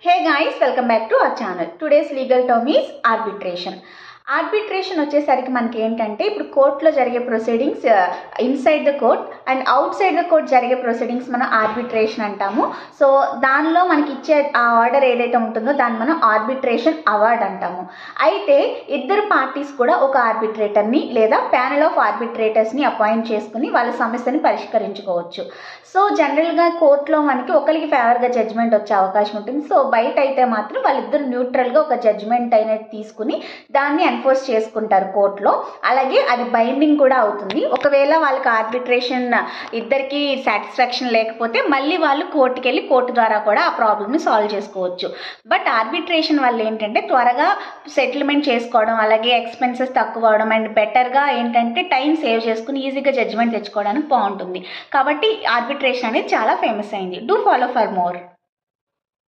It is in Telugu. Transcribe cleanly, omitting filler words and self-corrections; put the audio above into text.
Hey guys, welcome back to our channel. Today's legal term is arbitration. Arbitration వచ్చేసరికి మనకి ఏంటంటే ఇప్పుడు కోర్టులో జరిగే proceedings inside the court and out side the court జరిగే ప్రొసీడింగ్స్ మనం ఆర్బిట్రేషన్ అంటాము. సో దానిలో మనకి ఇచ్చే ఆ ఆర్డర్ ఏదైతే ఉంటుందో దాన్ని మనం ఆర్బిట్రేషన్ అవార్డ్ అంటాము. అయితే ఇద్దరు పార్టీస్ కూడా ఒక ఆర్బిట్రేటర్ని లేదా ప్యానెల్ ఆఫ్ ఆర్బిట్రేటర్స్ని అపాయింట్ చేసుకుని వాళ్ళ సమస్యని పరిష్కరించుకోవచ్చు. సో జనరల్గా కోర్టులో మనకి ఒకరికి ఫేవర్గా జడ్జిమెంట్ వచ్చే అవకాశం ఉంటుంది. సో బయట అయితే మాత్రం వాళ్ళిద్దరు న్యూట్రల్గా ఒక జడ్జిమెంట్ అనేది తీసుకుని దాన్ని ఎన్ఫోర్స్ చేసుకుంటారు కోర్టులో. అలాగే అది బైండింగ్ కూడా అవుతుంది. ఒకవేళ వాళ్ళకి ఆర్బిట్రేషన్ ఇద్దరికి సాటిస్ఫాక్షన్ లేకపోతే మళ్ళీ వాళ్ళు కోర్టుకి వెళ్ళి కోర్టు ద్వారా కూడా ఆ ప్రాబ్లమ్ని సాల్వ్ చేసుకోవచ్చు. బట్ ఆర్బిట్రేషన్ వల్ల ఏంటంటే త్వరగా సెటిల్మెంట్ చేసుకోవడం, అలాగే ఎక్స్పెన్సెస్ తక్కువ అవడం అండ్ బెటర్గా ఏంటంటే టైం సేవ్ చేసుకుని ఈజీగా జడ్జిమెంట్ తెచ్చుకోవడానికి బాగుంటుంది. కాబట్టి ఆర్బిట్రేషన్ అనేది చాలా ఫేమస్ అయింది. Do follow for more.